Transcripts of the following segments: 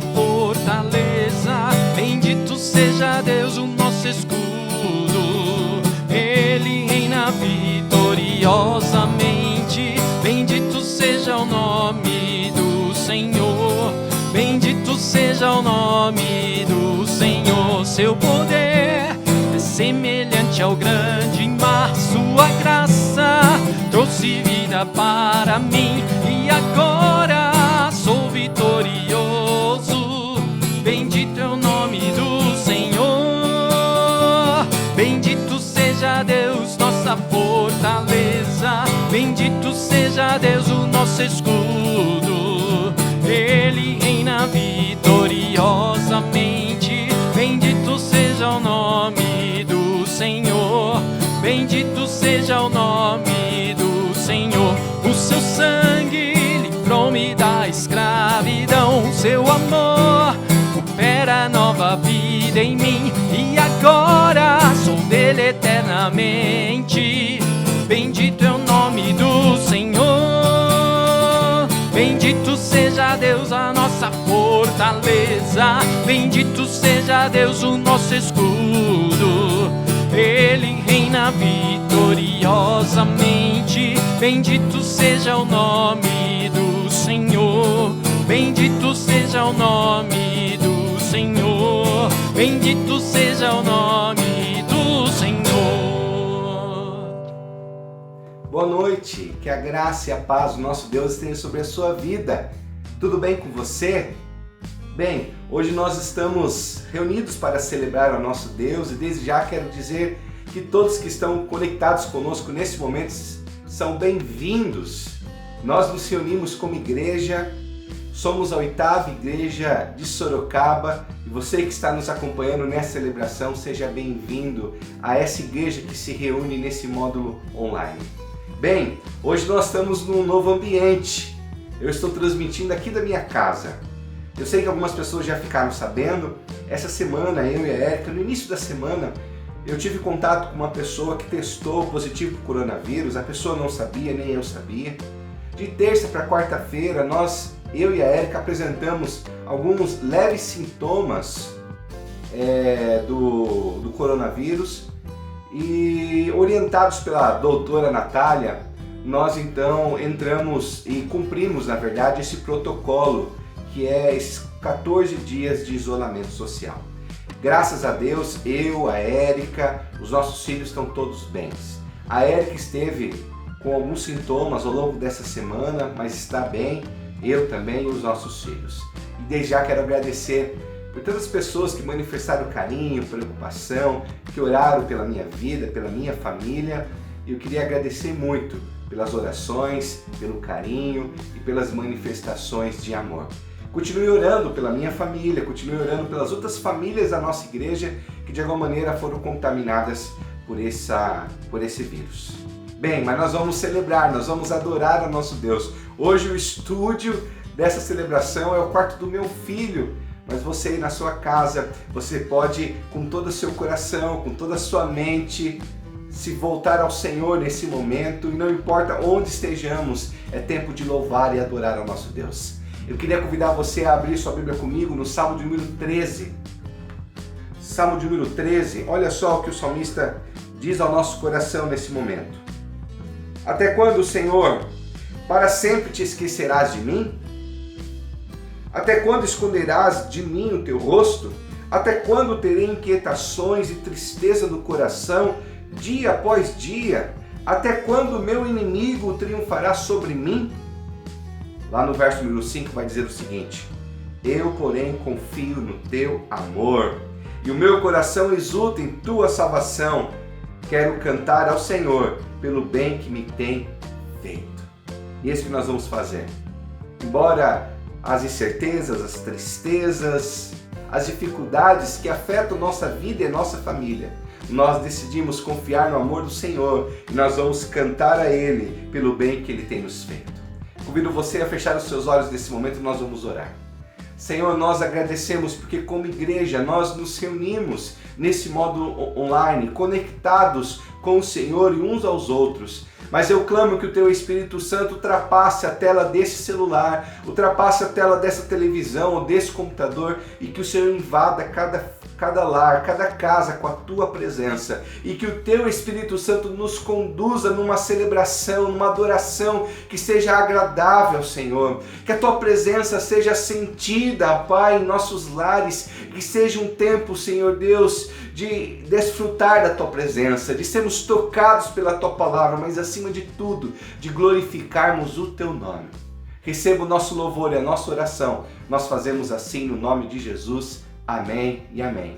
nossa fortaleza. Bendito seja Deus, o nosso escudo. Ele reina vitoriosamente. Bendito seja o nome do Senhor. Bendito seja o nome do Senhor. Seu poder é semelhante ao grande mar. Sua graça trouxe vida para mim. E agora sou vitorioso. Bendito é o nome do Senhor. Bendito seja Deus, nossa fortaleza. Bendito seja Deus, o nosso escudo. Ele reina vitoriosamente. Bendito seja o nome do Senhor. Bendito seja o nome do Senhor. O seu sangue livrou-me da escravidão. Seu amor opera nova vida em mim. E agora sou dele eternamente. Bendito é o nome do Senhor. Bendito seja Deus, a nossa fortaleza. Bendito seja Deus, o nosso escudo. Ele reina vitoriosamente. Bendito seja o nome do Senhor. Bendito seja o nome do Senhor. Bendito seja o nome do Senhor. Boa noite, que a graça e a paz do nosso Deus estejam sobre a sua vida. Tudo bem com você? Bem, hoje nós estamos reunidos para celebrar ao nosso Deus e desde já quero dizer que todos que estão conectados conosco nesse momento são bem-vindos. Nós nos reunimos como igreja, somos a 8ª igreja de Sorocaba e você que está nos acompanhando nessa celebração, seja bem-vindo a essa igreja que se reúne nesse módulo online. Bem, hoje nós estamos num novo ambiente. Eu estou transmitindo aqui da minha casa. Eu sei que algumas pessoas já ficaram sabendo. Essa semana, eu e a Érica, no início da semana, eu tive contato com uma pessoa que testou positivo para o coronavírus. A pessoa não sabia, nem eu sabia. De terça para quarta-feira, eu e a Érica apresentamos alguns leves sintomas do coronavírus. E orientados pela doutora Natália, nós então entramos e cumprimos, na verdade, esse protocolo, que é esses 14 dias de isolamento social. Graças a Deus, eu, a Érica, os nossos filhos estão todos bem. A Érica esteve com alguns sintomas ao longo dessa semana, mas está bem, eu também e os nossos filhos. E desde já quero agradecer por todas as pessoas que manifestaram carinho, preocupação, que oraram pela minha vida, pela minha família. Eu queria agradecer muito pelas orações, pelo carinho e pelas manifestações de amor. Continue orando pela minha família, continue orando pelas outras famílias da nossa igreja que de alguma maneira foram contaminadas por esse vírus. Bem, mas nós vamos celebrar, nós vamos adorar ao nosso Deus. Hoje o estúdio dessa celebração é o quarto do meu filho. Mas você aí na sua casa, você pode com todo o seu coração, com toda a sua mente, se voltar ao Senhor nesse momento e não importa onde estejamos, é tempo de louvar e adorar ao nosso Deus. Eu queria convidar você a abrir sua Bíblia comigo no Salmo de número 13. Salmo de número 13, olha só o que o salmista diz ao nosso coração nesse momento. Até quando, Senhor, para sempre te esquecerás de mim? Até quando esconderás de mim o teu rosto? Até quando terei inquietações e tristeza no coração, dia após dia? Até quando meu inimigo triunfará sobre mim? Lá no verso número 5 vai dizer o seguinte: eu, porém, confio no teu amor, e o meu coração exulta em tua salvação. Quero cantar ao Senhor pelo bem que me tem feito. E é isso que nós vamos fazer. Embora as incertezas, as tristezas, as dificuldades que afetam nossa vida e nossa família, nós decidimos confiar no amor do Senhor e nós vamos cantar a Ele pelo bem que Ele tem nos feito. Convido você a fechar os seus olhos nesse momento e nós vamos orar. Senhor, nós agradecemos porque como igreja nós nos reunimos nesse modo online, conectados com o Senhor e uns aos outros. mas eu clamo que o Teu Espírito Santo ultrapasse a tela desse celular, ultrapasse a tela dessa televisão ou desse computador, e que o Senhor invada cada lar, cada casa com a Tua presença, e que o Teu Espírito Santo nos conduza numa celebração, numa adoração que seja agradável ao Senhor, que a Tua presença seja sentida, Pai, em nossos lares, que seja um tempo, Senhor Deus, de desfrutar da Tua presença, de sermos tocados pela Tua palavra, mas acima de tudo, de glorificarmos o Teu nome. Receba o nosso louvor e a nossa oração, nós fazemos assim no nome de Jesus. Amém e amém.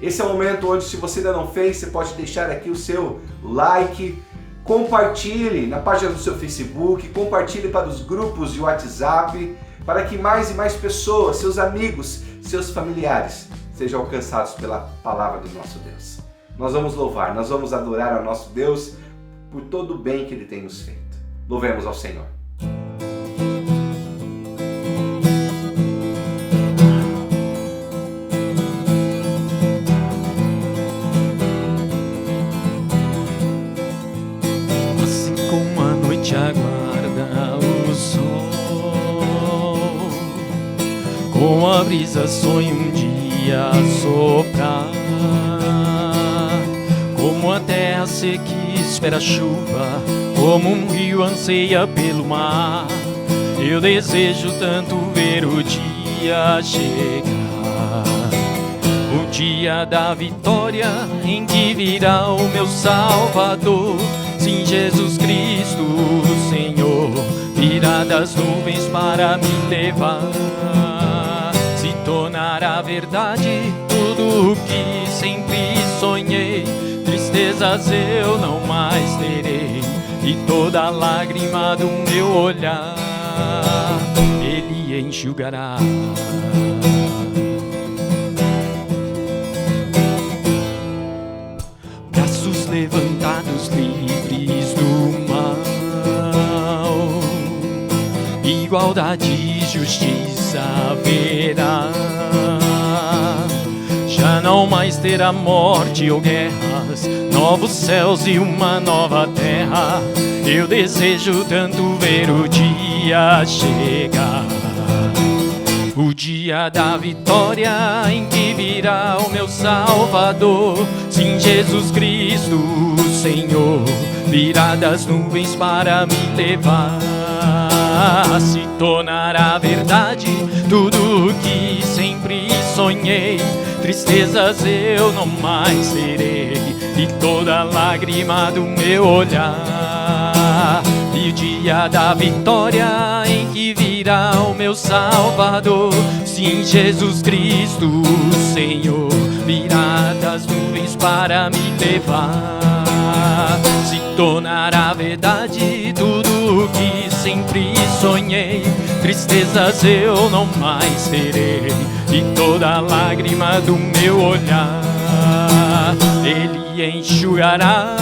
Esse é o momento onde, se você ainda não fez, você pode deixar aqui o seu like, compartilhe na página do seu Facebook, compartilhe para os grupos de WhatsApp, para que mais e mais pessoas, seus amigos, seus familiares, sejam alcançados pela palavra do nosso Deus. Nós vamos louvar, nós vamos adorar ao nosso Deus por todo o bem que Ele tem nos feito. Louvemos ao Senhor. Aguarda o sol, com a brisa sonha um dia soprar, como a terra seca espera a chuva, como um rio anseia pelo mar. Eu desejo tanto ver o dia chegar, o dia da vitória em que virá o meu Salvador. Sim, Jesus Cristo, Senhor, virá das nuvens para me levar. Se tornará verdade tudo o que sempre sonhei. Tristezas eu não mais terei, e toda lágrima do meu olhar Ele enxugará. Braços levantados, livres do mal, igualdade e justiça haverá. Já não mais terá morte ou guerras, novos céus e uma nova terra. Eu desejo tanto ver o dia chegar, o dia da vitória em que virá o meu Salvador. Sim, Jesus Cristo, Senhor, virá das nuvens para me levar. Se tornará verdade tudo o que sempre sonhei. Tristezas eu não mais terei, e toda lágrima do meu olhar. E o dia da vitória em que virá o meu Salvador. Sim, Jesus Cristo, Senhor, virá das nuvens para me levar. Se tornará verdade tudo o que sempre sonhei. Tristezas eu não mais terei, e toda lágrima do meu olhar Ele enxugará.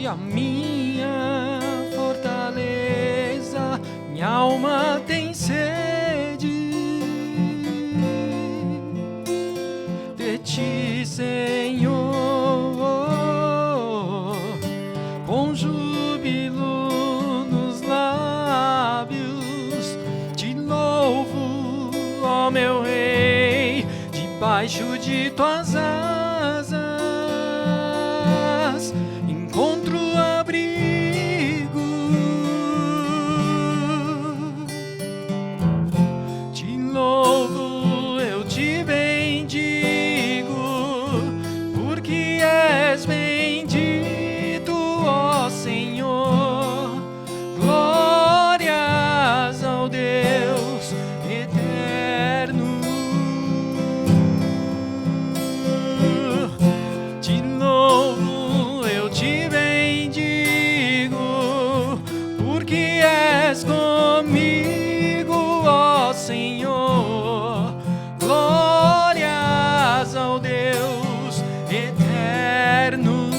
A minha fortaleza, minha alma tem sede de ti, Senhor. Com júbilo nos lábios te louvo, ó meu Rei, debaixo de tuas asas encontro abrigo. Te louvo, eu te bendigo, porque és bendito, ó Senhor. Glórias ao Deus eterno. és comigo, ó Senhor. Glórias ao Deus eterno.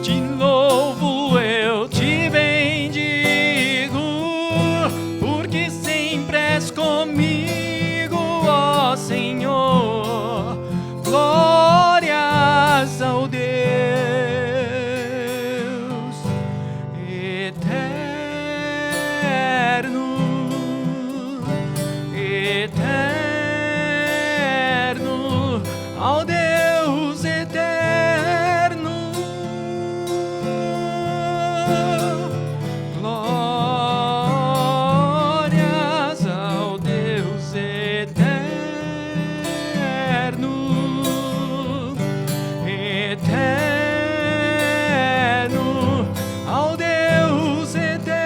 Te louvo, eu te bendigo, porque sempre és comigo, ó Senhor. Glórias ao Deus eterno, eterno, ao Deus eterno. Glórias ao Deus eterno, eterno, ao Deus eterno.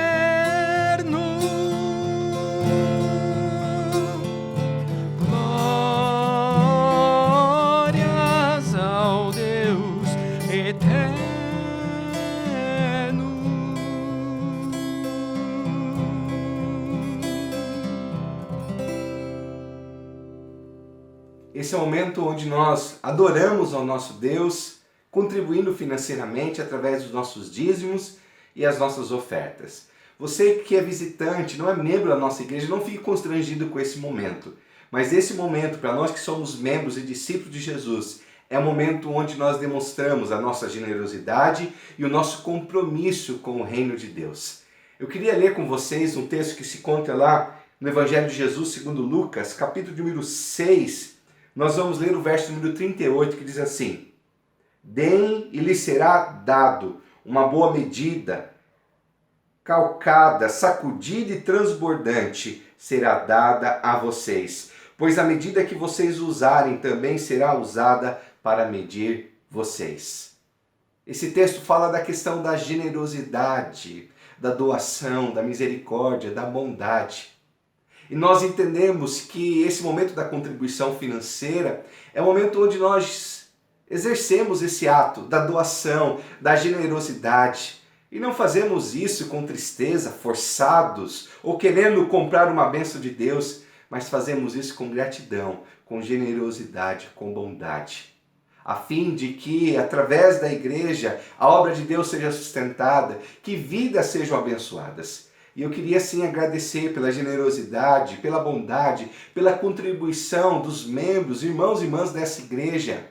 Glórias ao Deus eterno. Esse é o momento onde nós adoramos ao nosso Deus, contribuindo financeiramente através dos nossos dízimos e as nossas ofertas. Você que é visitante, não é membro da nossa igreja, não fique constrangido com esse momento. Mas esse momento, para nós que somos membros e discípulos de Jesus, é o momento onde nós demonstramos a nossa generosidade e o nosso compromisso com o reino de Deus. Eu queria ler com vocês um texto que se encontra lá no Evangelho de Jesus segundo Lucas, capítulo número 6. Nós vamos ler o verso número 38, que diz assim: Deem e lhes será dado uma boa medida, calcada, sacudida e transbordante será dada a vocês, pois a medida que vocês usarem também será usada para medir vocês. Esse texto fala da questão da generosidade, da doação, da misericórdia, da bondade. E nós entendemos que esse momento da contribuição financeira é o momento onde nós exercemos esse ato da doação, da generosidade. E não fazemos isso com tristeza, forçados ou querendo comprar uma bênção de Deus, mas fazemos isso com gratidão, com generosidade, com bondade, a fim de que, através da igreja, a obra de Deus seja sustentada, que vidas sejam abençoadas. E eu queria sim agradecer pela generosidade, pela bondade, pela contribuição dos membros, irmãos e irmãs dessa igreja,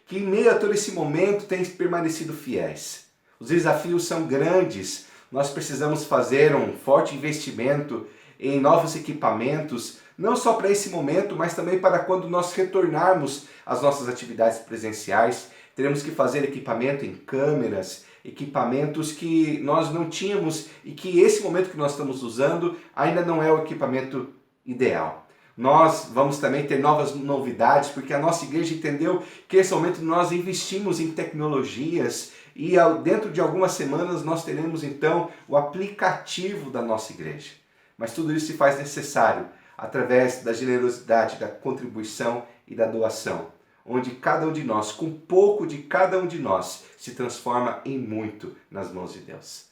que em meio a todo esse momento têm permanecido fiéis. Os desafios são grandes, nós precisamos fazer um forte investimento em novos equipamentos, não só para esse momento, mas também para quando nós retornarmos às nossas atividades presenciais. Teremos que fazer equipamento em câmeras, equipamentos que nós não tínhamos e que esse momento que nós estamos usando ainda não é o equipamento ideal. Nós vamos também ter novas novidades, porque a nossa igreja entendeu que esse momento nós investimos em tecnologias e dentro de algumas semanas nós teremos então o aplicativo da nossa igreja. Mas tudo isso se faz necessário através da generosidade, da contribuição e da doação, onde cada um de nós, com pouco de cada um de nós, se transforma em muito nas mãos de Deus.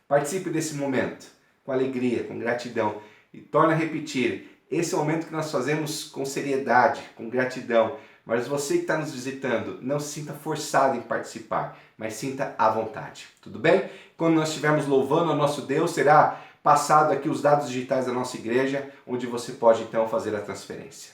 Participe desse momento com alegria, com gratidão e torna a repetir, esse é o momento que nós fazemos com seriedade, com gratidão, mas você que está nos visitando, não se sinta forçado em participar, mas sinta à vontade, tudo bem? Quando nós estivermos louvando ao nosso Deus, será passado aqui os dados digitais da nossa igreja, onde você pode então fazer a transferência.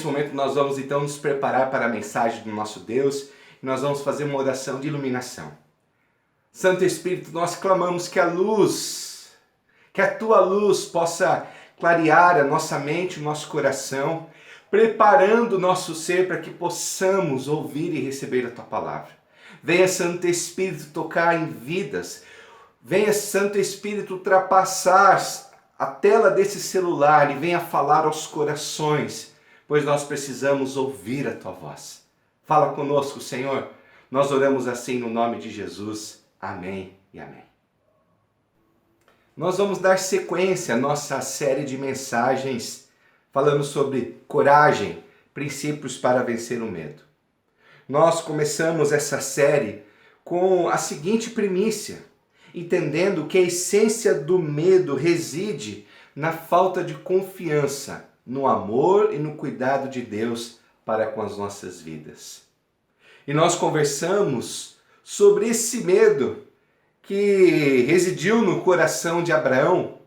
nesse momento nós vamos então nos preparar para a mensagem do nosso Deus e nós vamos fazer uma oração de iluminação. Santo Espírito, nós clamamos que a luz, que a tua luz possa clarear a nossa mente, o nosso coração, preparando o nosso ser para que possamos ouvir e receber a tua palavra. Venha, Santo Espírito, tocar em vidas. Venha, Santo Espírito, ultrapassar a tela desse celular e venha falar aos corações, pois nós precisamos ouvir a tua voz. Fala conosco, Senhor. Nós oramos assim no nome de Jesus. Amém e amém. Nós vamos dar sequência à nossa série de mensagens falando sobre coragem, princípios para vencer o medo. Nós começamos essa série com a seguinte primícia, entendendo que a essência do medo reside na falta de confiança, no amor e no cuidado de Deus para com as nossas vidas. E nós conversamos sobre esse medo que residiu no coração de Abraão,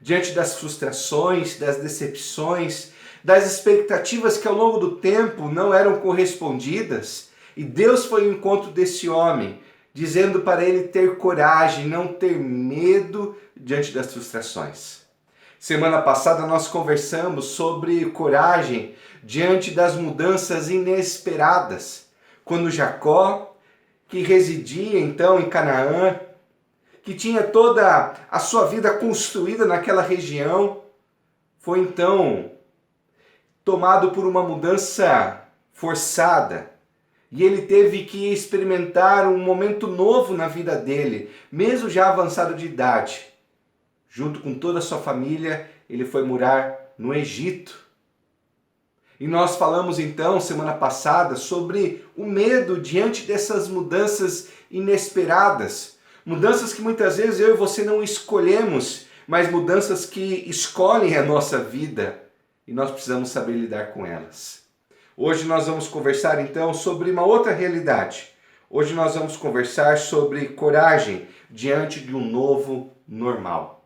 diante das frustrações, das decepções, das expectativas que ao longo do tempo não eram correspondidas, e Deus foi ao encontro desse homem, dizendo para ele ter coragem, não ter medo diante das frustrações. Semana passada nós conversamos sobre coragem diante das mudanças inesperadas, quando Jacó, que residia então em Canaã, que tinha toda a sua vida construída naquela região, foi então tomado por uma mudança forçada. E ele teve que experimentar um momento novo na vida dele, mesmo já avançado de idade. Junto com toda a sua família, ele foi morar no Egito. E nós falamos então, semana passada, sobre o medo diante dessas mudanças inesperadas. Mudanças que muitas vezes eu e você não escolhemos, mas mudanças que escolhem a nossa vida e nós precisamos saber lidar com elas. Hoje nós vamos conversar então sobre uma outra realidade. Hoje nós vamos conversar sobre coragem diante de um novo normal.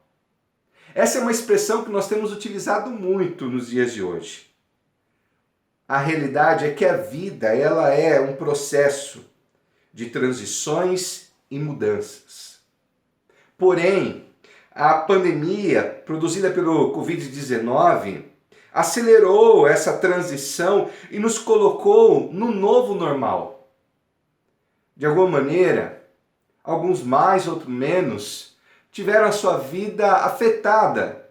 Essa é uma expressão que nós temos utilizado muito nos dias de hoje. A realidade é que a vida, ela é um processo de transições e mudanças. Porém, a pandemia produzida pelo Covid-19 acelerou essa transição e nos colocou no novo normal. De alguma maneira, alguns mais, outros menos, tiveram a sua vida afetada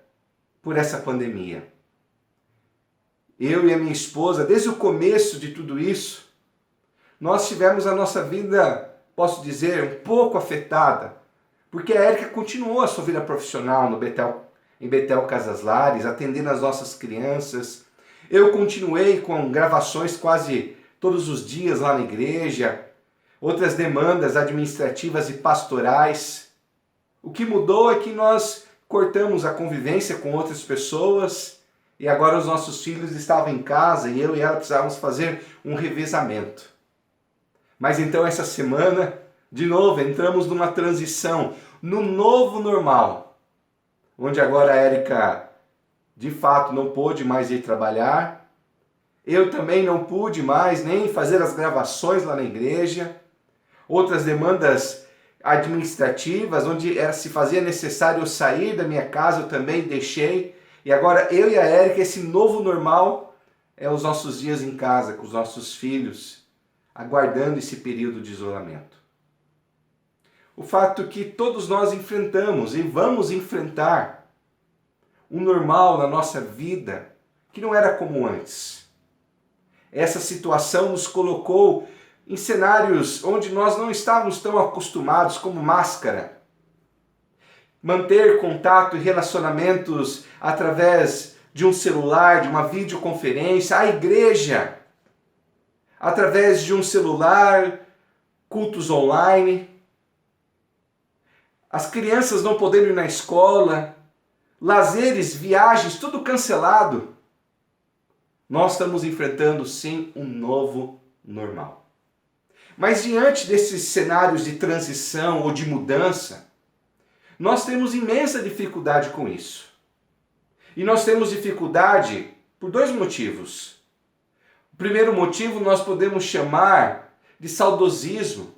por essa pandemia. Eu e a minha esposa, desde o começo de tudo isso, nós tivemos a nossa vida, posso dizer, um pouco afetada, porque a Érica continuou a sua vida profissional em Betel Casas Lares, atendendo as nossas crianças. Eu continuei com gravações quase todos os dias lá na igreja, outras demandas administrativas e pastorais. O que mudou é que nós cortamos a convivência com outras pessoas e agora os nossos filhos estavam em casa e eu e ela precisávamos fazer um revezamento. Mas então essa semana, de novo, entramos numa transição, no novo normal, onde agora a Érica, de fato, não pôde mais ir trabalhar. Eu também não pude mais nem fazer as gravações lá na igreja. Outras demandas administrativas, onde se fazia necessário eu sair da minha casa, eu também deixei. E agora eu e a Érica, esse novo normal é os nossos dias em casa com os nossos filhos, aguardando esse período de isolamento. O fato que todos nós enfrentamos e vamos enfrentar um normal na nossa vida que não era como antes. Essa situação nos colocou em cenários onde nós não estávamos tão acostumados, como máscara. Manter contato e relacionamentos através de um celular, de uma videoconferência, a igreja, através de um celular, cultos online, as crianças não podendo ir na escola, lazeres, viagens, tudo cancelado. Nós estamos enfrentando sim um novo normal. Mas diante desses cenários de transição ou de mudança, nós temos imensa dificuldade com isso. E nós temos dificuldade Por dois motivos. O primeiro motivo nós podemos chamar de saudosismo,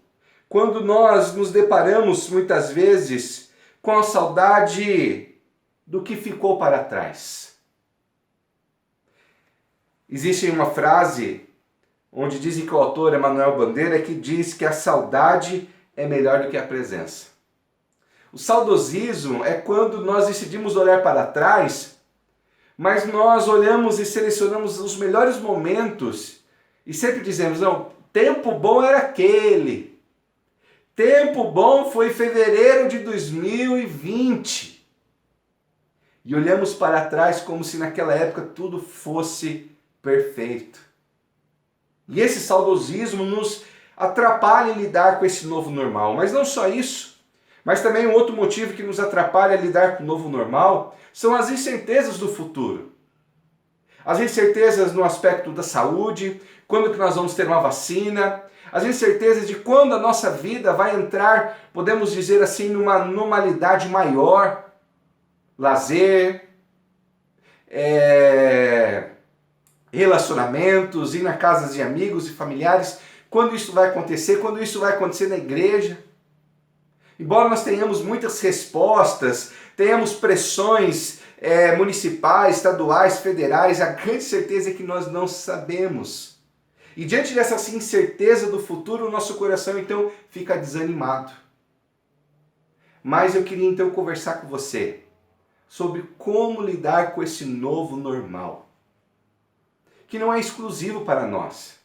quando nós nos deparamos muitas vezes com a saudade do que ficou para trás. Existe uma frase onde dizem que o autor é Manuel Bandeira, que diz que a saudade é melhor do que a presença. O saudosismo é quando nós decidimos olhar para trás, mas nós olhamos e selecionamos os melhores momentos e sempre dizemos, não, tempo bom era aquele. Tempo bom foi fevereiro de 2020. E olhamos para trás como se naquela época tudo fosse perfeito. E esse saudosismo nos atrapalha em lidar com esse novo normal. Mas não só isso, mas também um outro motivo que nos atrapalha a lidar com o novo normal são as incertezas do futuro. As incertezas no aspecto da saúde, quando que nós vamos ter uma vacina, as incertezas de quando a nossa vida vai entrar, podemos dizer assim, numa normalidade maior, lazer, relacionamentos, ir na casa de amigos e familiares, quando isso vai acontecer, quando isso vai acontecer na igreja. Embora nós tenhamos muitas respostas, tenhamos pressões municipais, estaduais, federais, a grande certeza é que nós não sabemos. E diante dessa incerteza do futuro, o nosso coração então fica desanimado. Mas eu queria então conversar com você sobre como lidar com esse novo normal, que não é exclusivo para nós.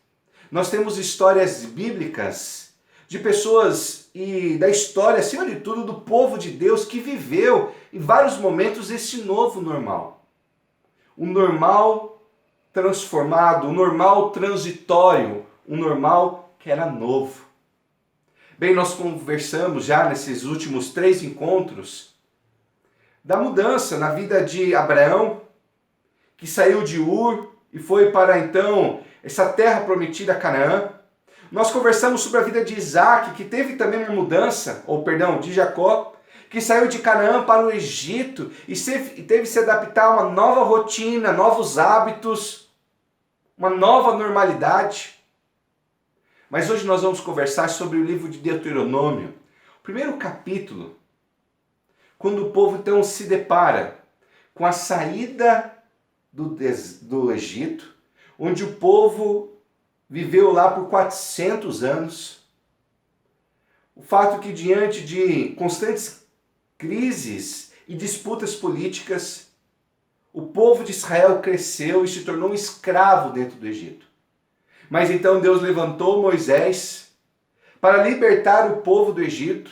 Nós temos histórias bíblicas de pessoas e da história, acima de tudo, do povo de Deus que viveu em vários momentos esse novo normal. Um normal transformado, um normal transitório, um normal que era novo. Bem, nós conversamos já nesses últimos 3 encontros da mudança na vida de Abraão, que saiu de Ur e foi para então essa terra prometida, Canaã. Nós conversamos sobre a vida de Isaac, que teve também uma mudança, de Jacó, que saiu de Canaã para o Egito e teve que se adaptar a uma nova rotina, novos hábitos, uma nova normalidade. Mas hoje nós vamos conversar sobre o livro de Deuteronômio, o primeiro capítulo, quando o povo então se depara com a saída do Egito, onde o povo viveu lá por 400 anos. O fato que diante de constantes crises e disputas políticas, o povo de Israel cresceu e se tornou um escravo dentro do Egito. Mas então Deus levantou Moisés para libertar o povo do Egito,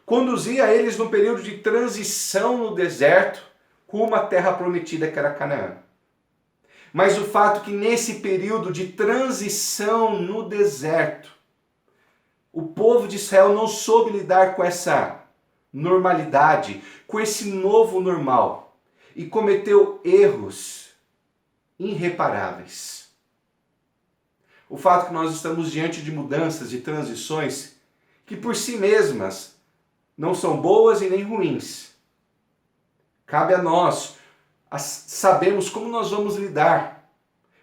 conduzia eles num período de transição no deserto, com uma terra prometida que era Canaã. Mas o fato que nesse período de transição no deserto, o povo de Israel não soube lidar com essa normalidade, com esse novo normal, e cometeu erros irreparáveis. O fato que nós estamos diante de mudanças, de transições, que por si mesmas não são boas e nem ruins. Cabe a nós sabermos como nós vamos lidar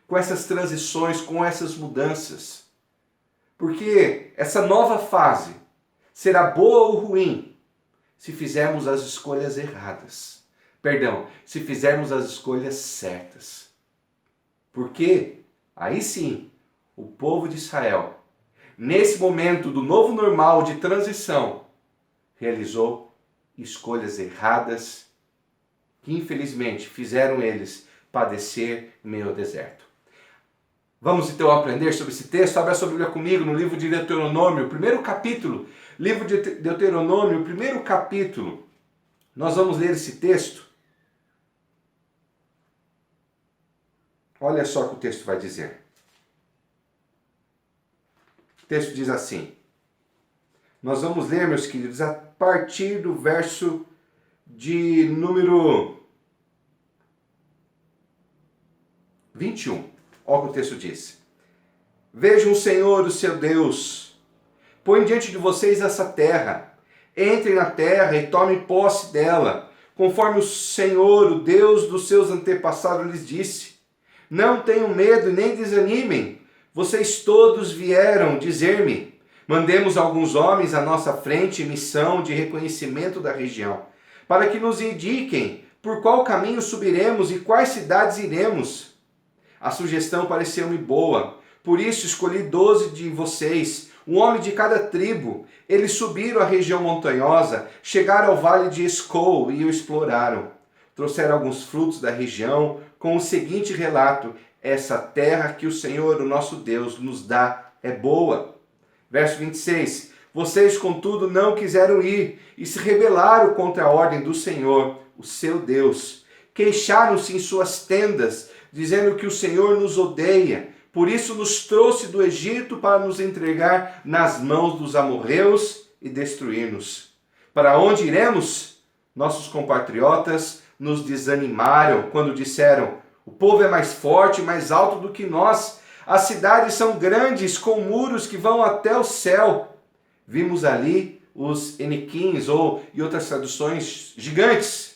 com essas transições, com essas mudanças. Porque essa nova fase será boa ou ruim se fizermos as escolhas erradas. Se fizermos as escolhas certas. Porque aí sim, o povo de Israel, nesse momento do novo normal de transição, realizou escolhas erradas que infelizmente fizeram eles padecer em meio ao deserto. Vamos então aprender sobre esse texto. Abra sua Bíblia comigo no livro de Deuteronômio, o primeiro capítulo. Livro de Deuteronômio, o primeiro capítulo. Nós vamos ler esse texto. Olha só o que o texto vai dizer. O texto diz assim. Nós vamos ler, meus queridos, a partir do verso de número 21. Olha o que o texto diz. Vejam o Senhor, o seu Deus, põe diante de vocês essa terra. Entrem na terra e tomem posse dela, conforme o Senhor, o Deus dos seus antepassados, lhes disse. Não tenham medo e nem desanimem. Vocês todos vieram dizer-me: mandemos alguns homens à nossa frente em missão de reconhecimento da região, para que nos indiquem por qual caminho subiremos e quais cidades iremos. A sugestão pareceu-me boa, por isso escolhi 12 de vocês, um homem de cada tribo. Eles subiram a região montanhosa, chegaram ao vale de Escol e o exploraram. Trouxeram alguns frutos da região com o seguinte relato: essa terra que o Senhor, o nosso Deus, nos dá é boa. Verso 26. Vocês, contudo, não quiseram ir e se rebelaram contra a ordem do Senhor, o seu Deus. Queixaram-se em suas tendas, dizendo que o Senhor nos odeia. Por isso nos trouxe do Egito para nos entregar nas mãos dos amorreus e destruir-nos. Para onde iremos? Nossos compatriotas nos desanimaram quando disseram: o povo é mais forte e mais alto do que nós. As cidades são grandes, com muros que vão até o céu. Vimos ali os Enequins, em outras traduções, gigantes.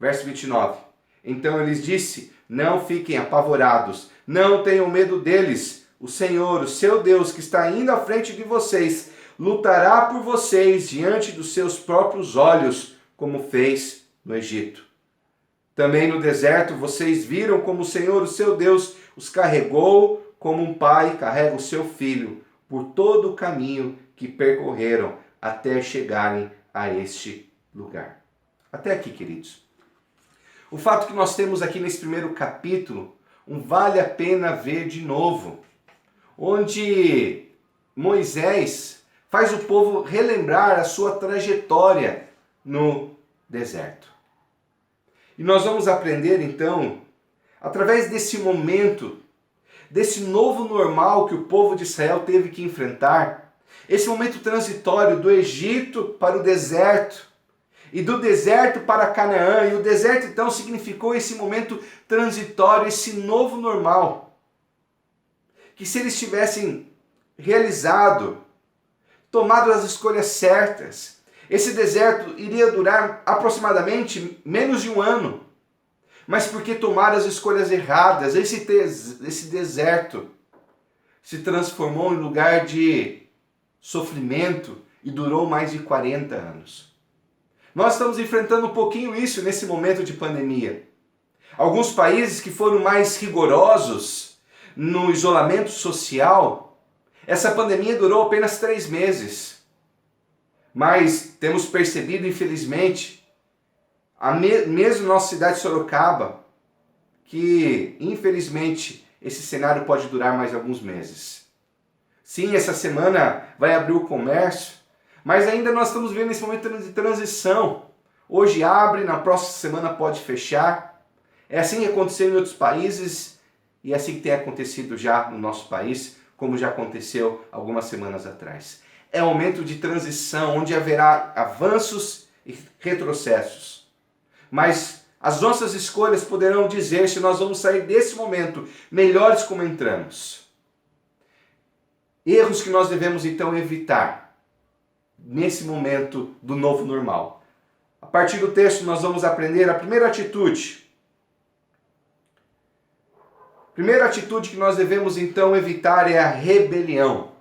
Verso 29. Então ele lhes disse: não fiquem apavorados, não tenham medo deles. O Senhor, o seu Deus, que está indo à frente de vocês, lutará por vocês diante dos seus próprios olhos, como fez no Egito. Também no deserto vocês viram como o Senhor, o seu Deus, os carregou como um pai carrega o seu filho por todo o caminho que percorreram até chegarem a este lugar. Até aqui, queridos. O fato que nós temos aqui nesse primeiro capítulo, vale a pena ver de novo, onde Moisés faz o povo relembrar a sua trajetória no deserto. E nós vamos aprender então, através desse momento, desse novo normal que o povo de Israel teve que enfrentar, esse momento transitório do Egito para o deserto, e do deserto para Canaã, e o deserto então significou esse momento transitório, esse novo normal, que se eles tivessem realizado, tomado as escolhas certas, esse deserto iria durar aproximadamente menos de um ano, mas porque tomaram as escolhas erradas, esse deserto se transformou em lugar de sofrimento e durou mais de 40 anos. Nós estamos enfrentando um pouquinho isso nesse momento de pandemia. Alguns países que foram mais rigorosos no isolamento social, essa pandemia durou apenas 3 meses. Mas temos percebido, infelizmente, mesmo na nossa cidade de Sorocaba, que, infelizmente, esse cenário pode durar mais alguns meses. Sim, essa semana vai abrir o comércio, mas ainda nós estamos vendo esse momento de transição. Hoje abre, na próxima semana pode fechar. É assim que aconteceu em outros países e é assim que tem acontecido já no nosso país, como já aconteceu algumas semanas atrás. É um momento de transição, onde haverá avanços e retrocessos. Mas as nossas escolhas poderão dizer se nós vamos sair desse momento melhores como entramos. Erros que nós devemos então evitar nesse momento do novo normal. A partir do texto nós vamos aprender a primeira atitude. A primeira atitude que nós devemos então evitar é a rebelião.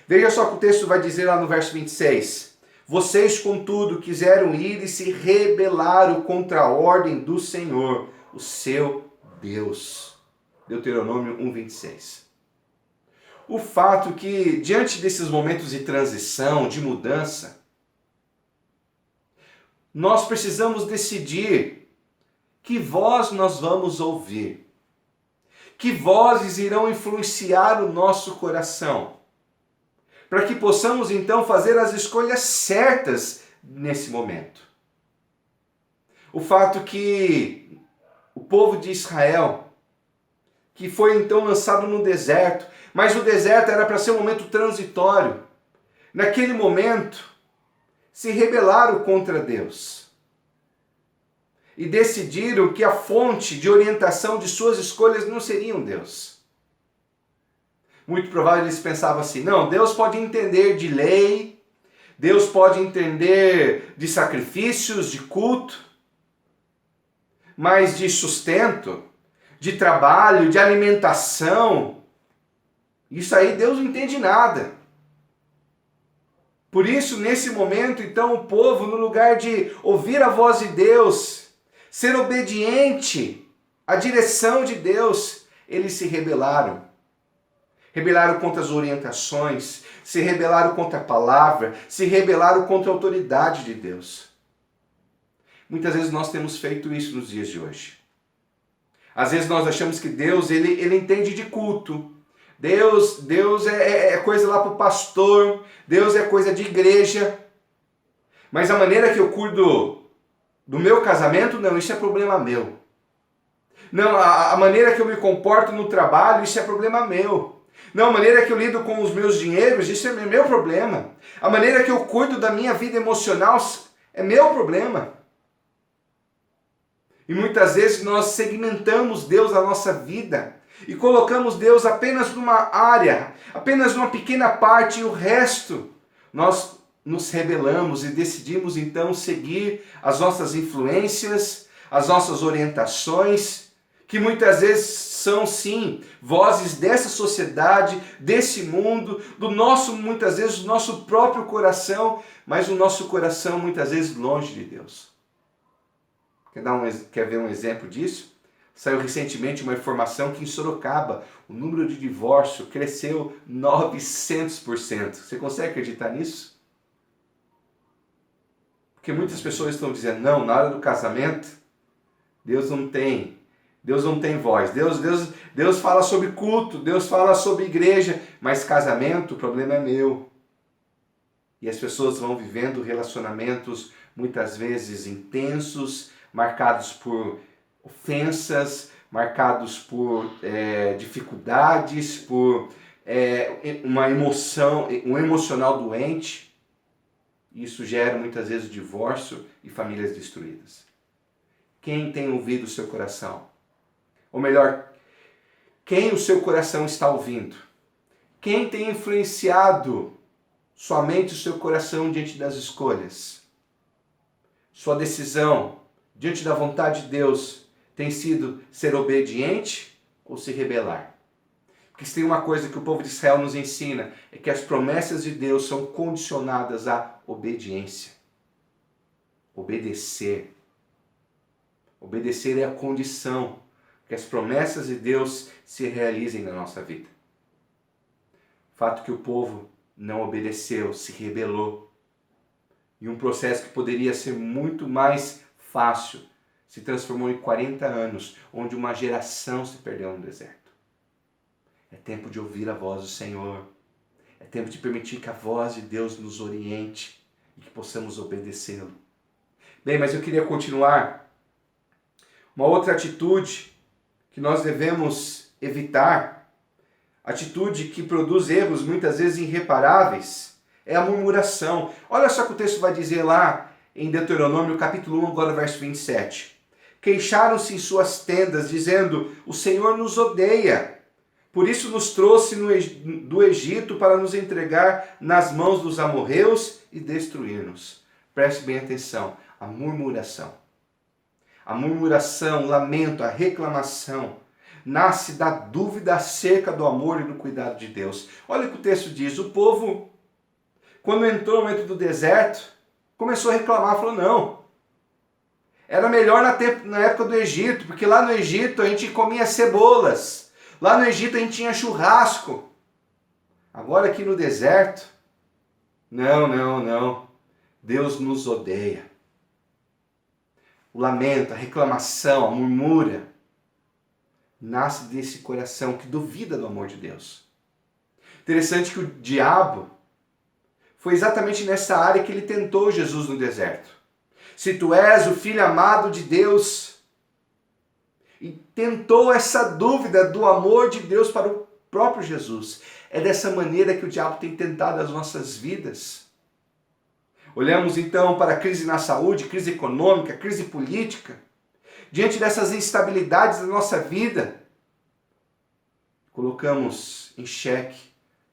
Veja só o que o texto vai dizer lá no verso 26. Vocês, contudo, quiseram ir e se rebelaram contra a ordem do Senhor, o seu Deus. Deuteronômio 1:26. O fato que, diante desses momentos de transição, de mudança, nós precisamos decidir que voz nós vamos ouvir. Que vozes irão influenciar o nosso coração, para que possamos então fazer as escolhas certas nesse momento. O fato que o povo de Israel, que foi então lançado no deserto, mas o deserto era para ser um momento transitório. Naquele momento, se rebelaram contra Deus e decidiram que a fonte de orientação de suas escolhas não seriam Deus. Muito provável eles pensavam assim: não, Deus pode entender de lei, Deus pode entender de sacrifícios, de culto, mas de sustento, de trabalho, de alimentação. Isso aí Deus não entende nada. Por isso, nesse momento, então, o povo, no lugar de ouvir a voz de Deus, ser obediente à direção de Deus, eles se rebelaram. Rebelaram contra as orientações, se rebelaram contra a palavra, se rebelaram contra a autoridade de Deus. Muitas vezes nós temos feito isso nos dias de hoje. Às vezes nós achamos que Deus, ele entende de culto. Deus é coisa lá para o pastor, Deus é coisa de igreja. Mas a maneira que eu cuido do meu casamento, não, isso é problema meu. Não, a maneira que eu me comporto no trabalho, isso é problema meu. Não, a maneira que eu lido com os meus dinheiros, isso é meu problema. A maneira que eu cuido da minha vida emocional é meu problema. E muitas vezes nós segmentamos Deus na nossa vida e colocamos Deus apenas numa área, apenas numa pequena parte, e o resto nós nos rebelamos e decidimos então seguir as nossas influências, as nossas orientações, que muitas vezes são sim vozes dessa sociedade, desse mundo, do nosso, muitas vezes, do nosso próprio coração, mas o nosso coração muitas vezes longe de Deus. Quer ver um exemplo disso? Saiu recentemente uma informação que em Sorocaba o número de divórcio cresceu 900%. Você consegue acreditar nisso? Porque muitas pessoas estão dizendo, não, na hora do casamento, Deus não tem voz. Deus fala sobre culto, Deus fala sobre igreja, mas casamento, o problema é meu. E as pessoas vão vivendo relacionamentos muitas vezes intensos, marcados por ofensas, marcados por dificuldades, por um emocional doente. Isso gera muitas vezes divórcio e famílias destruídas. Quem tem ouvido o seu coração? Ou melhor, quem o seu coração está ouvindo? Quem tem influenciado somente o seu coração diante das escolhas? Sua decisão diante da vontade de Deus tem sido ser obediente ou se rebelar? Porque se tem uma coisa que o povo de Israel nos ensina, é que as promessas de Deus são condicionadas à obediência. Obedecer. Obedecer é a condição que as promessas de Deus se realizem na nossa vida. O fato que o povo não obedeceu, se rebelou, e um processo que poderia ser muito mais fácil, se transformou em 40 anos, onde uma geração se perdeu no deserto. É tempo de ouvir a voz do Senhor. É tempo de permitir que a voz de Deus nos oriente e que possamos obedecê-lo. Bem, mas eu queria continuar. Uma outra atitude que nós devemos evitar, atitude que produz erros muitas vezes irreparáveis, é a murmuração. Olha só o que o texto vai dizer lá em Deuteronômio capítulo 1, agora verso 27. Queixaram-se em suas tendas, dizendo, o Senhor nos odeia, por isso nos trouxe do Egito para nos entregar nas mãos dos amorreus e destruir-nos. Preste bem atenção, a murmuração. A murmuração, o lamento, a reclamação, nasce da dúvida acerca do amor e do cuidado de Deus. Olha o que o texto diz, o povo, quando entrou no meio do deserto, começou a reclamar, falou, não, era melhor na época do Egito, porque lá no Egito a gente comia cebolas, lá no Egito a gente tinha churrasco. Agora aqui no deserto, não, Deus nos odeia. O lamento, a reclamação, a murmura, nasce desse coração que duvida do amor de Deus. Interessante que o diabo foi exatamente nessa área que ele tentou Jesus no deserto. Se tu és o filho amado de Deus, e tentou essa dúvida do amor de Deus para o próprio Jesus. É dessa maneira que o diabo tem tentado as nossas vidas. Olhamos então para a crise na saúde, crise econômica, crise política. Diante dessas instabilidades da nossa vida, colocamos em xeque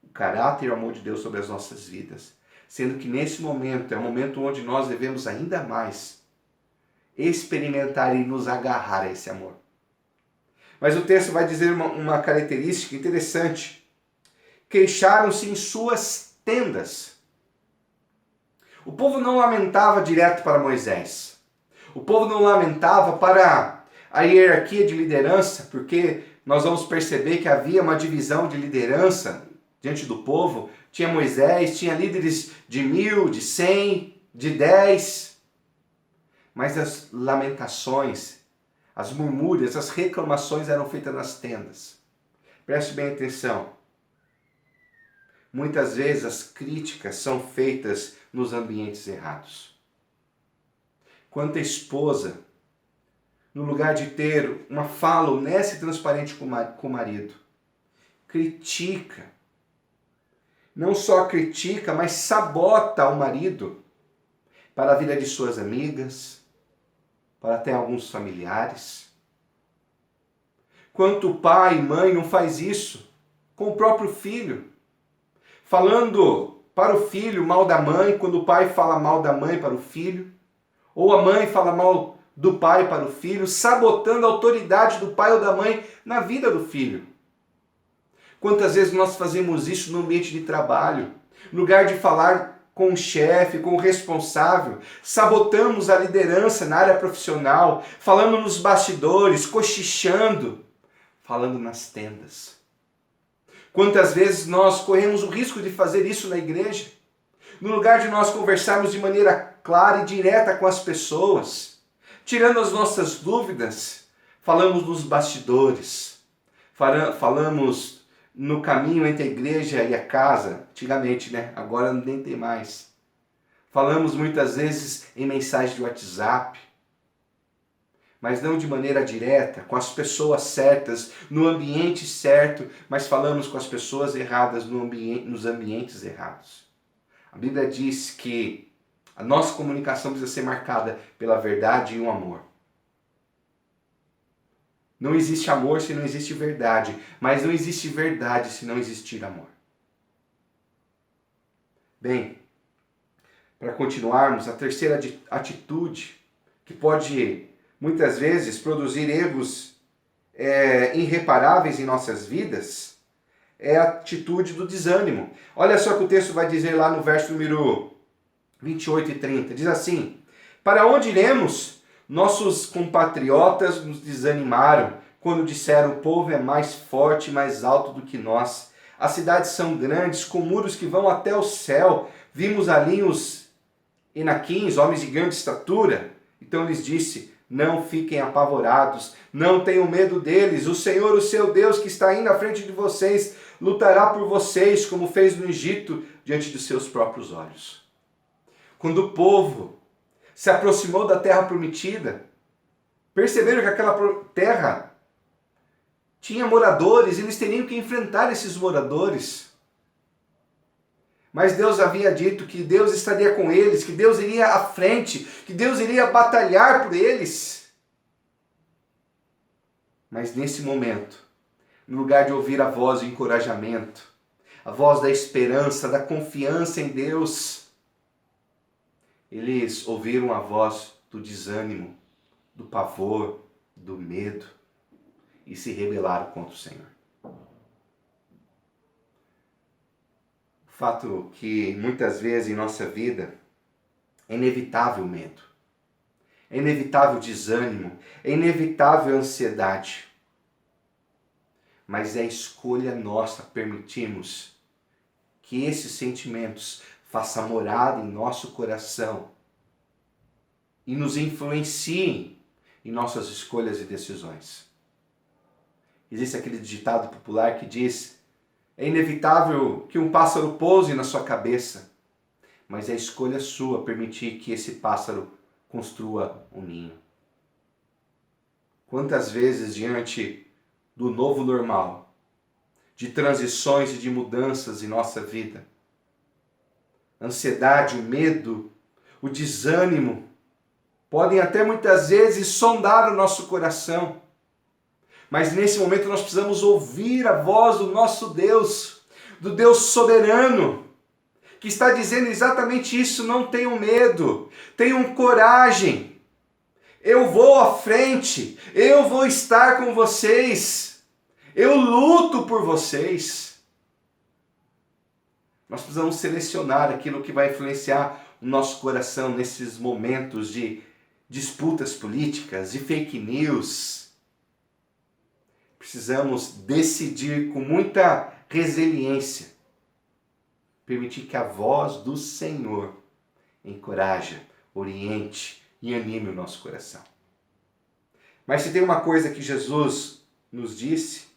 o caráter e o amor de Deus sobre as nossas vidas. Sendo que nesse momento é o momento onde nós devemos ainda mais experimentar e nos agarrar a esse amor. Mas o texto vai dizer uma característica interessante. Queixaram-se em suas tendas. O povo não lamentava direto para Moisés. O povo não lamentava para a hierarquia de liderança, porque nós vamos perceber que havia uma divisão de liderança diante do povo. Tinha Moisés, tinha líderes de 1000, de 100, de 10. Mas as lamentações, as murmúrias, as reclamações eram feitas nas tendas. Preste bem atenção. Muitas vezes as críticas são feitas nos ambientes errados. Quanta esposa, no lugar de ter uma fala honesta e transparente com o marido, critica. Não só critica, mas sabota o marido para a vida de suas amigas, para até alguns familiares. Quanto pai e mãe não faz isso com o próprio filho? Falando para o filho mal da mãe, quando o pai fala mal da mãe para o filho, ou a mãe fala mal do pai para o filho, sabotando a autoridade do pai ou da mãe na vida do filho. Quantas vezes nós fazemos isso no ambiente de trabalho, no lugar de falar com o chefe, com o responsável, sabotamos a liderança na área profissional, falando nos bastidores, cochichando, falando nas tendas. Quantas vezes nós corremos o risco de fazer isso na igreja? No lugar de nós conversarmos de maneira clara e direta com as pessoas, tirando as nossas dúvidas, falamos nos bastidores, falamos no caminho entre a igreja e a casa, antigamente, né? Agora nem tem mais. Falamos muitas vezes em mensagem de WhatsApp, mas não de maneira direta, com as pessoas certas, no ambiente certo, mas falamos com as pessoas erradas nos ambientes errados. A Bíblia diz que a nossa comunicação precisa ser marcada pela verdade e o amor. Não existe amor se não existe verdade, mas não existe verdade se não existir amor. Bem, para continuarmos, a terceira atitude que pode muitas vezes produzir erros irreparáveis em nossas vidas é a atitude do desânimo. Olha só o que o texto vai dizer lá no verso número 28 e 30. Diz assim: para onde iremos? Nossos compatriotas nos desanimaram quando disseram: o povo é mais forte e mais alto do que nós. As cidades são grandes, com muros que vão até o céu. Vimos ali os Enaquins, homens de grande estatura. Então lhes disse: não fiquem apavorados, não tenham medo deles. O Senhor, o seu Deus, que está indo à frente de vocês, lutará por vocês, como fez no Egito, diante de seus próprios olhos. Quando o povo se aproximou da terra prometida, perceberam que aquela terra tinha moradores, eles teriam que enfrentar esses moradores. Mas Deus havia dito que Deus estaria com eles, que Deus iria à frente, que Deus iria batalhar por eles. Mas nesse momento, no lugar de ouvir a voz do encorajamento, a voz da esperança, da confiança em Deus, eles ouviram a voz do desânimo, do pavor, do medo e se rebelaram contra o Senhor. O fato que muitas vezes em nossa vida é inevitável o medo, é inevitável o desânimo, é inevitável a ansiedade. Mas é escolha nossa permitirmos que esses sentimentos façam morada em nosso coração e nos influenciem em nossas escolhas e decisões. Existe aquele ditado popular que diz: é inevitável que um pássaro pouse na sua cabeça, mas é escolha sua permitir que esse pássaro construa um ninho. Quantas vezes diante do novo normal, de transições e de mudanças em nossa vida, a ansiedade, o medo, o desânimo podem até muitas vezes sondar o nosso coração. Mas nesse momento nós precisamos ouvir a voz do nosso Deus, do Deus soberano, que está dizendo exatamente isso: não tenham medo, tenham coragem, Eu vou à frente, eu vou estar com vocês, eu luto por vocês. Nós precisamos selecionar aquilo que vai influenciar o nosso coração nesses momentos de disputas políticas, de fake news. Precisamos decidir com muita resiliência, permitir que a voz do Senhor encoraje, oriente e anime o nosso coração. Mas se tem uma coisa que Jesus nos disse,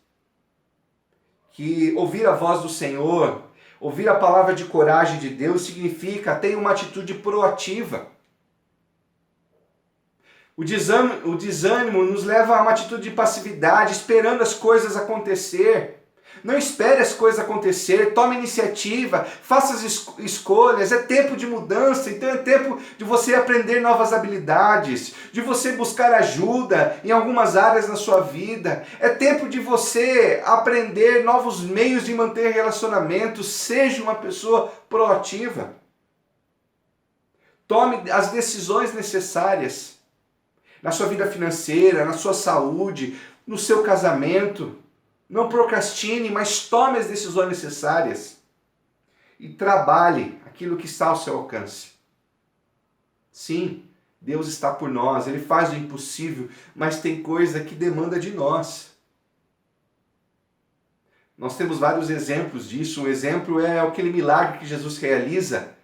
que ouvir a voz do Senhor, ouvir a palavra de coragem de Deus significa ter uma atitude proativa. O desânimo nos leva a uma atitude de passividade, esperando as coisas acontecer. Não espere as coisas acontecer, tome iniciativa, faça as escolhas. É tempo de mudança, então é tempo de você aprender novas habilidades, de você buscar ajuda em algumas áreas na sua vida. É tempo de você aprender novos meios de manter relacionamentos. Seja uma pessoa proativa. Tome as decisões necessárias na sua vida financeira, na sua saúde, no seu casamento. Não procrastine, mas tome as decisões necessárias e trabalhe aquilo que está ao seu alcance. Sim, Deus está por nós, Ele faz o impossível, mas tem coisa que demanda de nós. Nós temos vários exemplos disso. Um exemplo é aquele milagre que Jesus realiza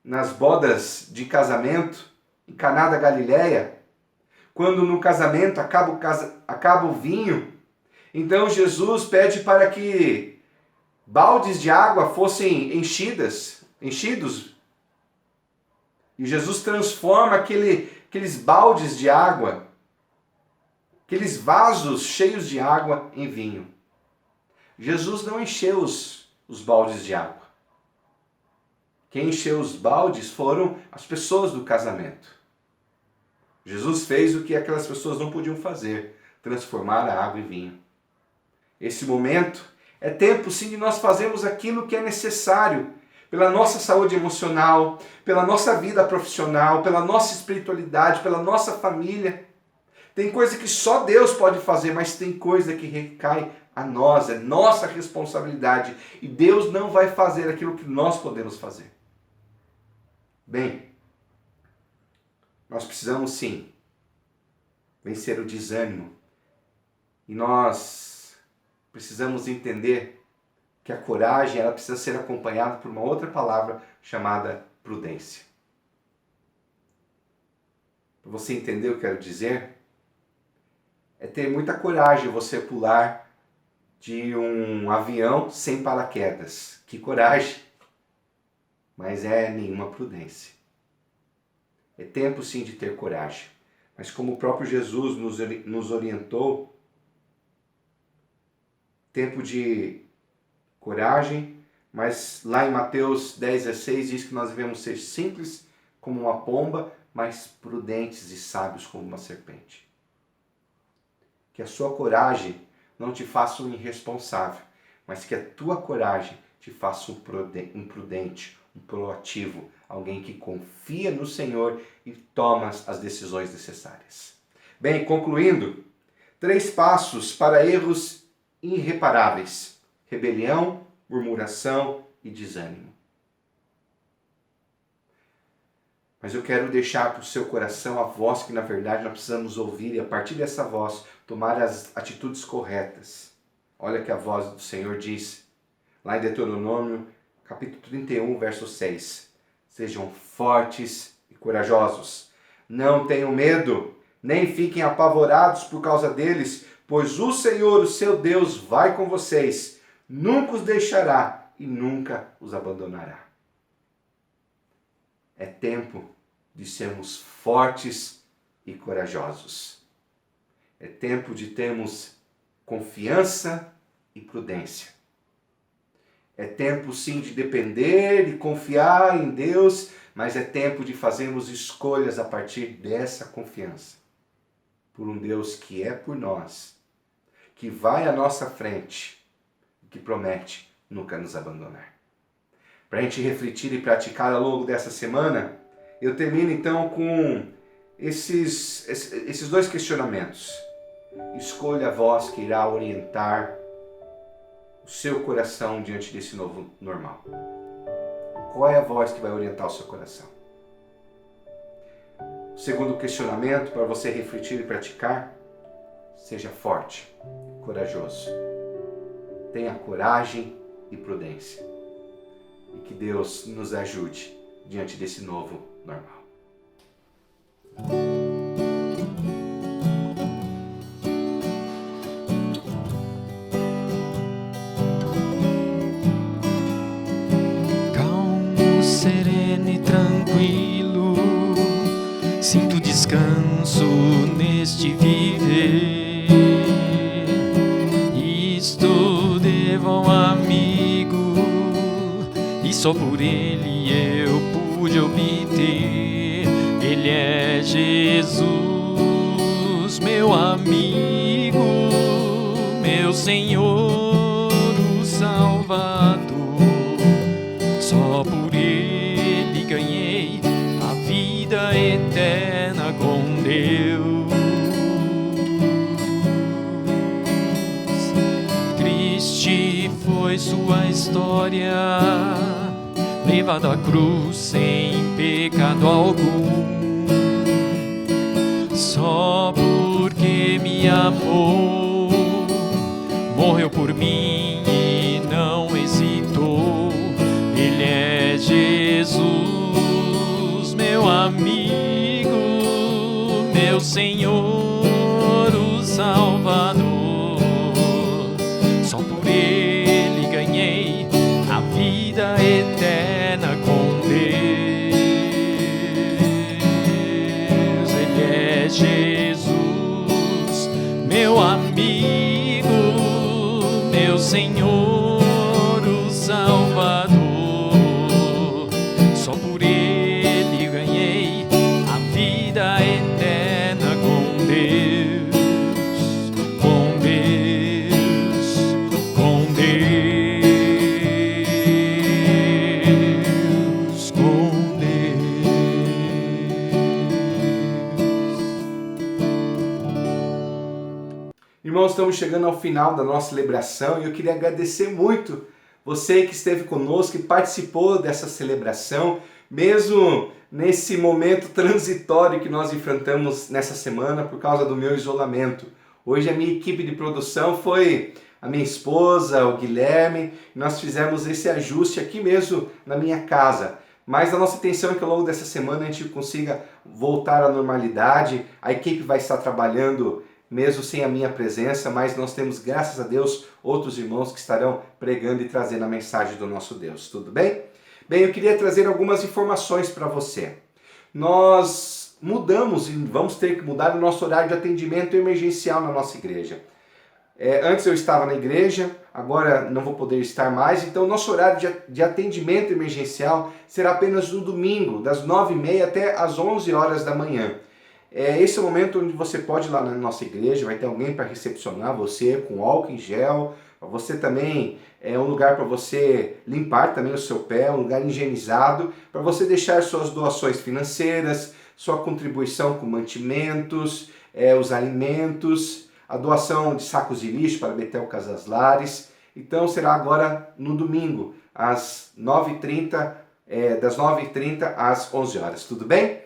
nas bodas de casamento em Caná da Galileia, quando no casamento acaba o vinho. Então Jesus pede para que baldes de água fossem enchidos. E Jesus transforma aqueles baldes de água, aqueles vasos cheios de água em vinho. Jesus não encheu os baldes de água. Quem encheu os baldes foram as pessoas do casamento. Jesus fez o que aquelas pessoas não podiam fazer, transformar a água em vinho. Esse momento é tempo sim de nós fazermos aquilo que é necessário pela nossa saúde emocional, pela nossa vida profissional, pela nossa espiritualidade, pela nossa família. Tem coisa que só Deus pode fazer, mas tem coisa que recai a nós, é nossa responsabilidade. E Deus não vai fazer aquilo que nós podemos fazer. Bem, nós precisamos sim vencer o desânimo. E nós precisamos entender que a coragem ela precisa ser acompanhada por uma outra palavra chamada prudência. Para você entender o que eu quero dizer, é ter muita coragem você pular de um avião sem paraquedas. Que coragem! Mas é nenhuma prudência. É tempo sim de ter coragem. Mas como o próprio Jesus nos orientou, tempo de coragem, mas lá em Mateus 10,16 diz que nós devemos ser simples como uma pomba, mas prudentes e sábios como uma serpente. Que a sua coragem não te faça um irresponsável, mas que a tua coragem te faça um prudente, um proativo, alguém que confia no Senhor e toma as decisões necessárias. Bem, concluindo, 3 passos para erros irreparáveis: rebelião, murmuração e desânimo. Mas eu quero deixar para o seu coração a voz que na verdade nós precisamos ouvir e a partir dessa voz tomar as atitudes corretas. Olha que a voz do Senhor diz lá em Deuteronômio capítulo 31, verso 6. Sejam fortes e corajosos. Não tenham medo, nem fiquem apavorados por causa deles, pois o Senhor, o seu Deus, vai com vocês, nunca os deixará e nunca os abandonará. É tempo de sermos fortes e corajosos. É tempo de termos confiança e prudência. É tempo sim de depender e confiar em Deus, mas é tempo de fazermos escolhas a partir dessa confiança. Por um Deus que é por nós, que vai à nossa frente, que promete nunca nos abandonar. Para a gente refletir e praticar ao longo dessa semana, eu termino então com esses dois questionamentos. Escolha a voz que irá orientar o seu coração diante desse novo normal. Qual é a voz que vai orientar o seu coração? O segundo questionamento, para você refletir e praticar: seja forte, corajoso. Tenha coragem e prudência. E que Deus nos ajude diante desse novo normal. Calmo, sereno e tranquilo, sinto descanso neste viver. Isto devo ao amigo, e só por ele eu pude obter. Ele é Jesus, meu amigo, meu Senhor, o Salvador. Só por ele ganhei a vida eterna com Deus. Triste foi sua história, levado à cruz sem pecado algum. Só porque me amou, morreu por mim e não hesitou. Ele é Jesus, meu amigo, meu Senhor, o Salvador. Só por ele ganhei a vida eterna com Deus. Jesus, meu amigo, meu Senhor, o Salvador. Só por ele ganhei a vida eterna com Deus, com Deus, com Deus, com Deus. Irmãos, estamos chegando ao final da nossa celebração e eu queria agradecer muito você que esteve conosco e participou dessa celebração, mesmo nesse momento transitório que nós enfrentamos nessa semana por causa do meu isolamento. Hoje a minha equipe de produção foi a minha esposa, o Guilherme, e nós fizemos esse ajuste aqui mesmo na minha casa. Mas a nossa intenção é que ao longo dessa semana a gente consiga voltar à normalidade. A equipe vai estar trabalhando mesmo sem a minha presença, mas nós temos, graças a Deus, outros irmãos que estarão pregando e trazendo a mensagem do nosso Deus. Tudo bem? Bem, eu queria trazer algumas informações para você. Nós mudamos e vamos ter que mudar o nosso horário de atendimento emergencial na nossa igreja. Antes eu estava na igreja, agora não vou poder estar mais, então nosso horário de atendimento emergencial será apenas no domingo, das 9h30 até as 11 horas da manhã. Esse é o momento onde você pode ir lá na nossa igreja, vai ter alguém para recepcionar você com álcool em gel. Você também é um lugar para você limpar também o seu pé, um lugar higienizado, para você deixar suas doações financeiras, sua contribuição com mantimentos, os alimentos, a doação de sacos de lixo para Betel Casas Lares. Então será agora no domingo, às 9h30, das 9h30 às 11 horas, tudo bem?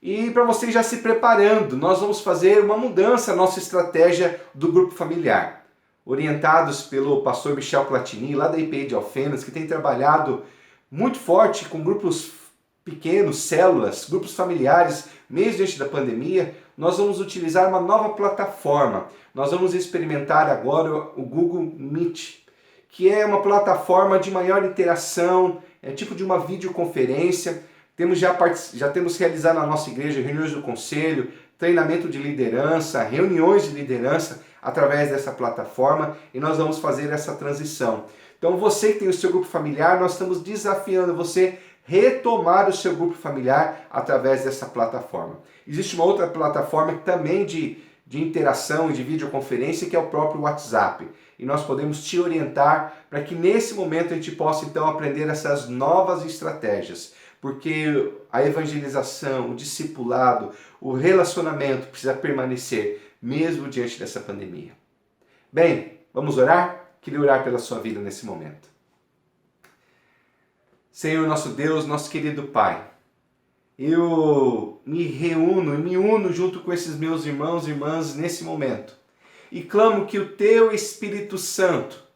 E para você já se preparando, nós vamos fazer uma mudança na nossa estratégia do grupo familiar. Orientados pelo pastor Michel Platini, lá da IPI de Alfenas, que tem trabalhado muito forte com grupos pequenos, células, grupos familiares, mesmo diante da pandemia, nós vamos utilizar uma nova plataforma. Nós vamos experimentar agora o Google Meet, que é uma plataforma de maior interação, é tipo de uma videoconferência. Já temos realizado na nossa igreja reuniões do conselho, treinamento de liderança, reuniões de liderança através dessa plataforma e nós vamos fazer essa transição. Então você que tem o seu grupo familiar, nós estamos desafiando você retomar o seu grupo familiar através dessa plataforma. Existe uma outra plataforma também de interação e de videoconferência que é o próprio WhatsApp. E nós podemos te orientar para que nesse momento a gente possa então aprender essas novas estratégias. porque a evangelização, o discipulado, o relacionamento precisa permanecer mesmo diante dessa pandemia. Bem, vamos orar? Queria orar pela sua vida nesse momento. Senhor nosso Deus, nosso querido Pai, eu me uno junto com esses meus irmãos e irmãs nesse momento e clamo que o Teu Espírito Santo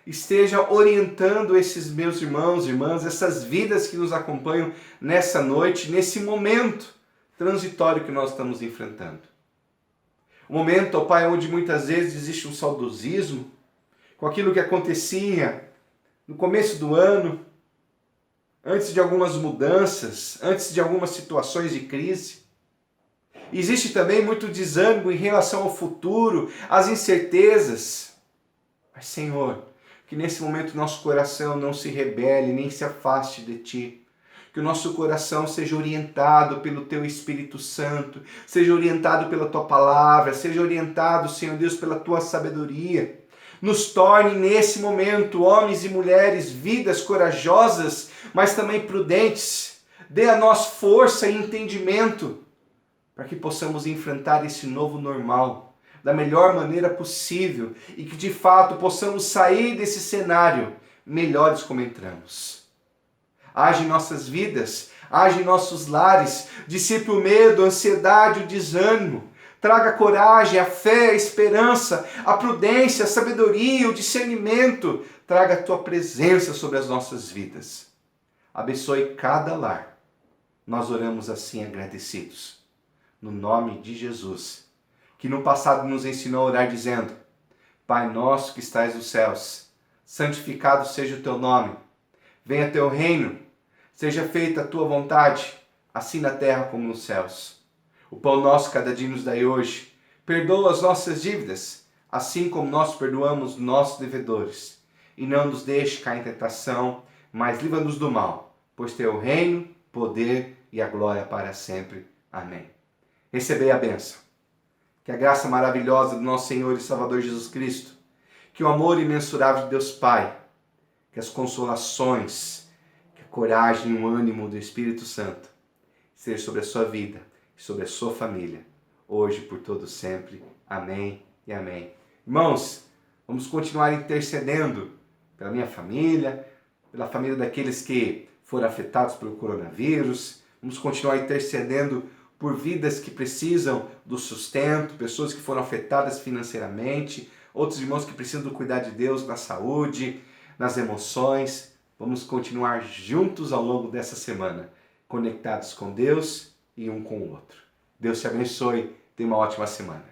esteja orientando esses meus irmãos e irmãs, essas vidas que nos acompanham nessa noite, nesse momento transitório que nós estamos enfrentando. Um momento, ó Pai, onde muitas vezes existe um saudosismo com aquilo que acontecia no começo do ano, antes de algumas mudanças, antes de algumas situações de crise. Existe também muito desânimo em relação ao futuro, às incertezas. Mas, Senhor, que nesse momento nosso coração não se rebele, nem se afaste de Ti. Que o nosso coração seja orientado pelo Teu Espírito Santo, seja orientado pela Tua Palavra, seja orientado, Senhor Deus, pela Tua sabedoria. Nos torne nesse momento homens e mulheres, vidas corajosas, mas também prudentes. Dê a nós força e entendimento para que possamos enfrentar esse novo normal da melhor maneira possível e que de fato possamos sair desse cenário melhores como entramos. Age em nossas vidas, age em nossos lares, dissipe o medo, a ansiedade, o desânimo. Traga a coragem, a fé, a esperança, a prudência, a sabedoria, o discernimento. Traga a Tua presença sobre as nossas vidas. Abençoe cada lar. Nós oramos assim agradecidos. No nome de Jesus, que no passado nos ensinou a orar dizendo: Pai nosso que estais nos céus, santificado seja o Teu nome. Venha Teu reino, seja feita a Tua vontade, assim na terra como nos céus. O pão nosso cada dia nos dai hoje. Perdoa as nossas dívidas, assim como nós perdoamos nossos devedores. E não nos deixe cair em tentação, mas livra-nos do mal, pois Teu reino, poder e a glória para sempre. Amém. Recebei a bênção. Que a graça maravilhosa do nosso Senhor e Salvador Jesus Cristo, que o amor imensurável de Deus Pai, que as consolações, que a coragem e o ânimo do Espírito Santo seja sobre a sua vida e sobre a sua família, hoje por todo sempre. Amém e amém. Irmãos, vamos continuar intercedendo pela minha família, pela família daqueles que foram afetados pelo coronavírus. Vamos continuar intercedendo por vidas que precisam do sustento, pessoas que foram afetadas financeiramente, outros irmãos que precisam do cuidado de Deus na saúde, nas emoções. Vamos continuar juntos ao longo dessa semana, conectados com Deus e um com o outro. Deus te abençoe. Tenha uma ótima semana.